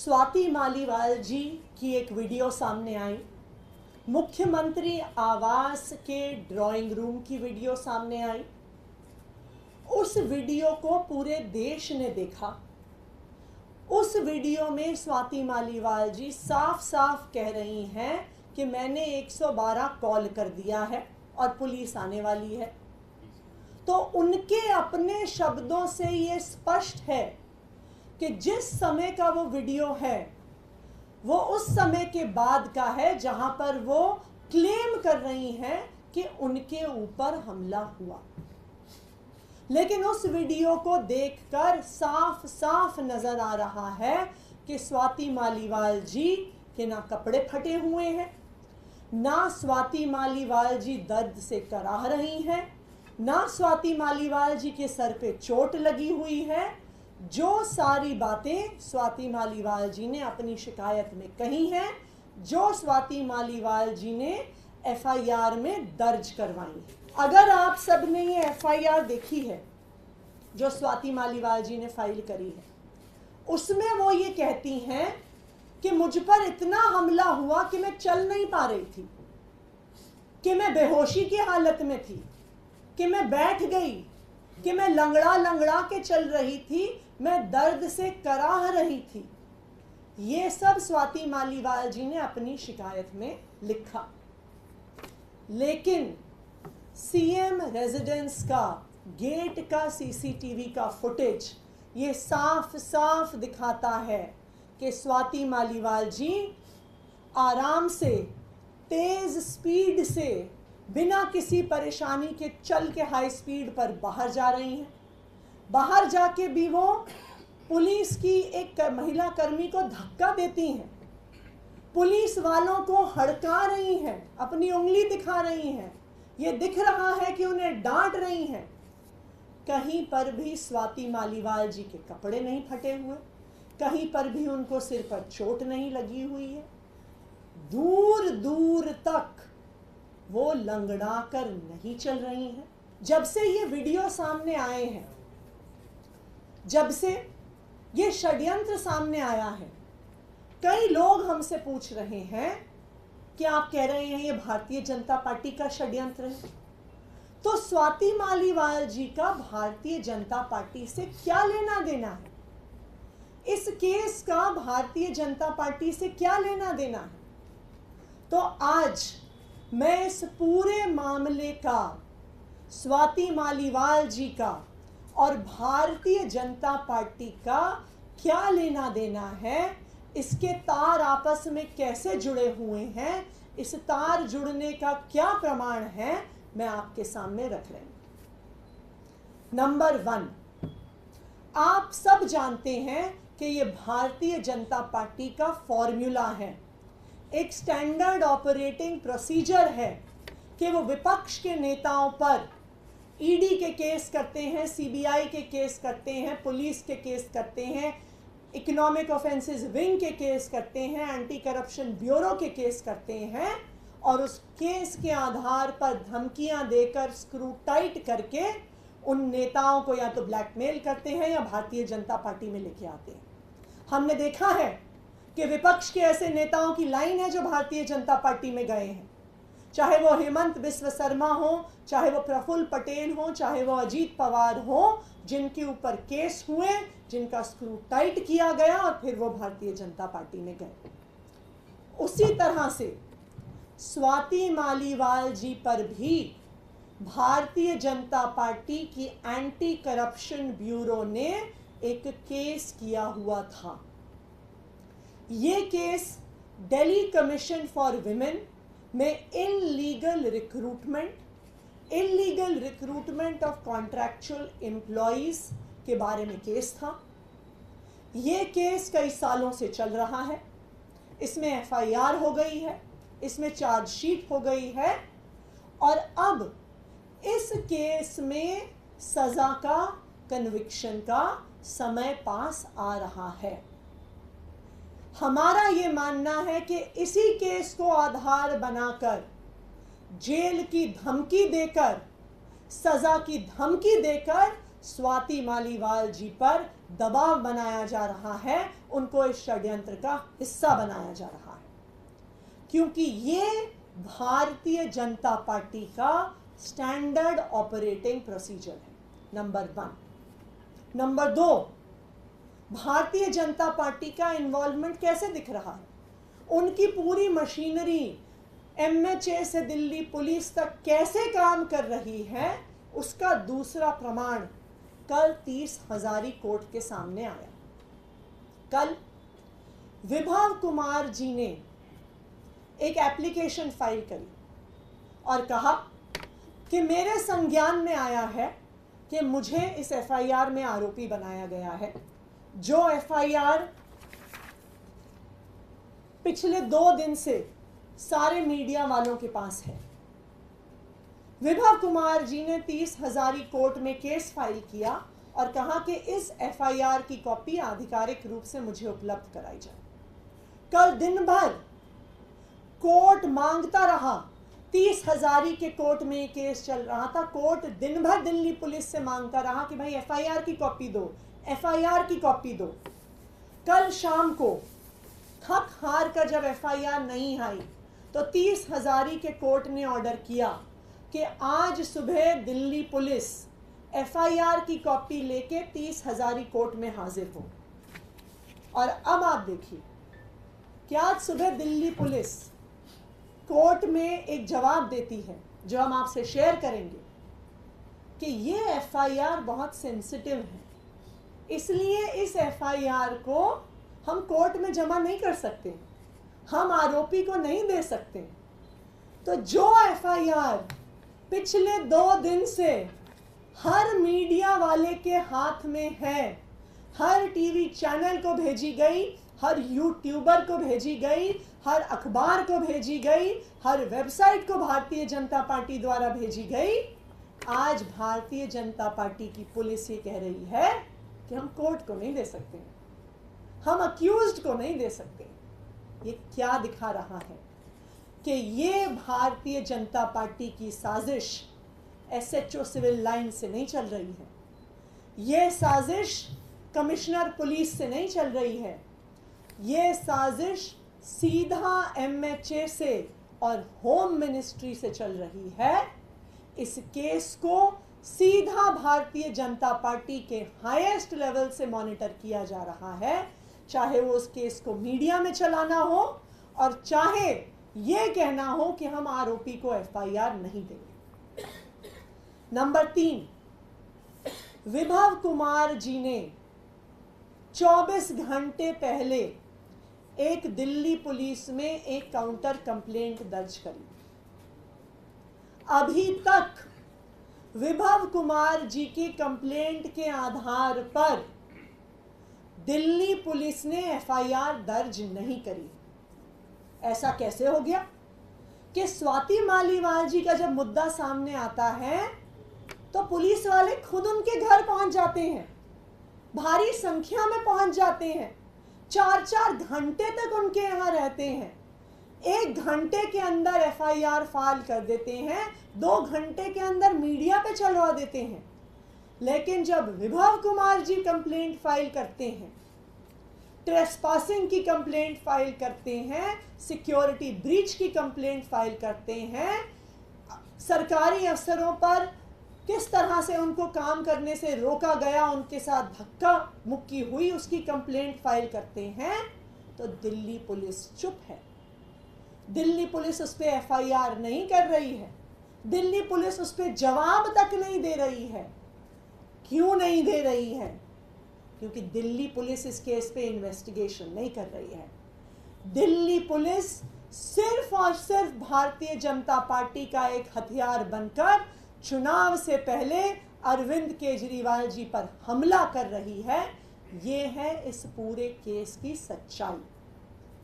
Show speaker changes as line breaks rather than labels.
स्वाति मालीवाल जी की एक वीडियो सामने आई, मुख्यमंत्री आवास के ड्राइंग रूम की वीडियो सामने आई। उस वीडियो को पूरे देश ने देखा। उस वीडियो में स्वाति मालीवाल जी साफ साफ कह रही हैं कि मैंने 112 कॉल कर दिया है और पुलिस आने वाली है। तो उनके अपने शब्दों से ये स्पष्ट है कि जिस समय का वो वीडियो है वो उस समय के बाद का है जहां पर वो क्लेम कर रही हैं कि उनके ऊपर हमला हुआ। लेकिन उस वीडियो को देखकर साफ साफ नजर आ रहा है कि स्वाति मालीवाल जी के ना कपड़े फटे हुए हैं, ना स्वाति मालीवाल जी दर्द से कराह रही हैं, ना स्वाति मालीवाल जी के सर पे चोट लगी हुई है। जो सारी बातें स्वाति मालीवाल जी ने अपनी शिकायत में कही हैं, जो स्वाति मालीवाल जी ने एफआईआर में दर्ज करवाई। अगर आप सब ने ये एफआईआर देखी है जो स्वाति मालीवाल जी ने फाइल करी है, उसमें वो ये कहती हैं कि मुझ पर इतना हमला हुआ कि मैं चल नहीं पा रही थी, कि मैं बेहोशी की हालत में थी, कि मैं बैठ गई, कि मैं लंगड़ा लंगड़ा के चल रही थी, मैं दर्द से कराह रही थी। ये सब स्वाति मालीवाल जी ने अपनी शिकायत में लिखा। लेकिन सीएम रेजिडेंस का गेट का सीसीटीवी का फुटेज ये साफ साफ दिखाता है कि स्वाति मालीवाल जी आराम से, तेज स्पीड से, बिना किसी परेशानी के चल के हाई स्पीड पर बाहर जा रही हैं। बाहर जाके भी वो पुलिस की एक महिला कर्मी को धक्का देती हैं, पुलिस वालों को हड़का रही हैं, अपनी उंगली दिखा रही हैं। ये दिख रहा है कि उन्हें डांट रही हैं। कहीं पर भी स्वाति मालीवाल जी के कपड़े नहीं फटे हुए, कहीं पर भी उनको सिर पर चोट नहीं लगी हुई है। दूर दूर तक वो लंगड़ा कर नहीं चल रही हैं। जब से ये वीडियो सामने आए हैं, जब से ये षड्यंत्र सामने आया है, कई लोग हमसे पूछ रहे हैं कि आप कह रहे हैं ये भारतीय जनता पार्टी का षड्यंत्र है, तो स्वाति मालीवाल जी का भारतीय जनता पार्टी से क्या लेना देना है? इस केस का भारतीय जनता पार्टी से क्या लेना देना है? तो आज मैं इस पूरे मामले का, स्वाति मालीवाल जी का और भारतीय जनता पार्टी का क्या लेना देना है, इसके तार आपस में कैसे जुड़े हुए हैं, इस तार जुड़ने का क्या प्रमाण है, मैं आपके सामने रख रही हूं। नंबर 1, आप सब जानते हैं कि ये भारतीय जनता पार्टी का फॉर्मूला है, एक स्टैंडर्ड ऑपरेटिंग प्रोसीजर है कि वो विपक्ष के नेताओं पर ईडी के केस करते हैं, सीबीआई के केस करते हैं, पुलिस के केस करते हैं, इकोनॉमिक ऑफेंसेस विंग के केस करते हैं, एंटी करप्शन ब्यूरो के केस करते हैं और उस केस के आधार पर धमकियां देकर, स्क्रू टाइट करके उन नेताओं को या तो ब्लैकमेल करते हैं या भारतीय जनता पार्टी में लेके आते हैं। हमने देखा है कि विपक्ष के ऐसे नेताओं की लाइन है जो भारतीय जनता पार्टी में गए हैं, चाहे वो हेमंत बिस्व शर्मा हो, चाहे वो प्रफुल्ल पटेल हो, चाहे वो अजीत पवार हो, जिनके ऊपर केस हुए, जिनका स्क्रू टाइट किया गया और फिर वो भारतीय जनता पार्टी में गए। उसी तरह से स्वाति मालीवाल जी पर भी भारतीय जनता पार्टी की एंटी करप्शन ब्यूरो ने एक केस किया हुआ था। ये case Delhi commission for women में illegal recruitment of contractual employees के बारे में केस था। ये केस कई सालों से चल रहा है, इसमें एफआईआर हो गई है, इसमें चार्जशीट हो गई है और अब इस केस में सजा का, कन्विक्शन का समय पास आ रहा है। हमारा ये मानना है कि इसी केस को आधार बनाकर, जेल की धमकी देकर, सजा की धमकी देकर स्वाति मालीवाल जी पर दबाव बनाया जा रहा है, उनको इस षड्यंत्र का हिस्सा बनाया जा रहा है, क्योंकि ये भारतीय जनता पार्टी का स्टैंडर्ड ऑपरेटिंग प्रोसीजर है, number 1। Number 2, Bharatiya Janata party का इन्वॉल्वमेंट कैसे दिख रहा है, उनकी पूरी मशीनरी MHA से दिल्ली पुलिस तक कैसे काम कर रही है, उसका दूसरा प्रमाण कल 30 हजारी कोर्ट के सामने आया। कल विभव कुमार जी ने एक एप्लीकेशन फाइल करी और कहा कि मेरे संज्ञान में आया है कि मुझे इस FIR में आरोपी बनाया गया है, जो FIR पिछले 2 दिन से सारे मीडिया वालों के पास है। विभव कुमार जी ने 30 हजारी कोर्ट में केस फाइल किया और कहा कि इस FIR की कॉपी आधिकारिक रूप से मुझे उपलब्ध कराई जाए। कल दिन भर कोर्ट मांगता रहा, 30 हजारी के कोर्ट में ये केस चल रहा था, कोर्ट दिन भर दिल्ली पुलिस से मांगता रहा कि भाई FIR की कॉपी दो, FIR की कॉपी दो। कल शाम को थक हार कर जब FIR नहीं आई तो 30 हजारी के कोर्ट ने ऑर्डर किया कि आज सुबह दिल्ली पुलिस FIR की कॉपी लेके 30 हजारी कोर्ट में हाजिर हो। और अब आप देखिए कि आज सुबह दिल्ली पुलिस कोर्ट में एक जवाब देती है, जो हम आपसे शेयर करेंगे, कि ये FIR बहुत सेंसिटिव है, इसलिए इस FIR को हम कोर्ट में जमा नहीं कर सकते, हम आरोपी को नहीं दे सकते। तो जो FIR पिछले 2 दिन से हर मीडिया वाले के हाथ में है, हर टीवी चैनल को भेजी गई, हर यूट्यूबर को भेजी गई, हर अखबार को भेजी गई, हर वेबसाइट को भारतीय जनता पार्टी द्वारा भेजी गई, आज भारतीय जनता पार्टी की पुलिस ये कह रही है कि हम कोर्ट को नहीं दे सकते, हम अक्यूज्ड को नहीं दे सकते। ये क्या दिखा रहा है कि ये भारतीय जनता पार्टी की साजिश SHO सिविल लाइन से नहीं चल रही है, ये साजिश कमिश्नर पुलिस से नहीं चल रही है, ये साजिश सीधा MHA से और होम मिनिस्ट्री से चल रही है। इस केस को सीधा भारतीय जनता पार्टी के हाईएस्ट लेवल से मॉनिटर किया जा रहा है, चाहे वो उस केस को मीडिया में चलाना हो और चाहे ये कहना हो कि हम आरोपी को FIR नहीं देंगे। नंबर 3, विभव कुमार जी ने 24 घंटे पहले एक दिल्ली पुलिस में एक काउंटर कंप्लेंट दर्ज करी। अभी तक विभव कुमार जी की कंप्लेंट के आधार पर दिल्ली पुलिस ने FIR दर्ज नहीं करी। ऐसा कैसे हो गया कि स्वाति मालीवाल जी का जब मुद्दा सामने आता है तो पुलिस वाले खुद उनके घर पहुंच जाते हैं, भारी संख्या में पहुंच जाते हैं, 4-4 घंटे तक उनके यहाँ रहते हैं, 1 घंटे के अंदर FIR फाइल कर देते हैं, 2 घंटे के अंदर मीडिया पे चलवा देते हैं। लेकिन जब विभव कुमार जी कंप्लेंट फाइल करते हैं, ट्रेसपासिंग की कंप्लेंट फाइल करते हैं, सिक्योरिटी ब्रीच की कंप्लेंट फाइल करते हैं, सरकारी अफसरों पर किस तरह से उनको काम करने से रोका गया, उनके साथ धक्का मुक्की हुई, उसकी कंप्लेंट फाइल करते हैं, तो दिल्ली पुलिस चुप है। दिल्ली पुलिस उस पर FIR नहीं कर रही है, दिल्ली पुलिस उस पर जवाब तक नहीं दे रही है। क्यों नहीं दे रही है? क्योंकि दिल्ली पुलिस इस केस पे इन्वेस्टिगेशन नहीं कर रही है। दिल्ली पुलिस सिर्फ और सिर्फ भारतीय जनता पार्टी का एक हथियार बनकर चुनाव से पहले अरविंद केजरीवाल जी पर हमला कर रही है। ये है इस पूरे केस की सच्चाई।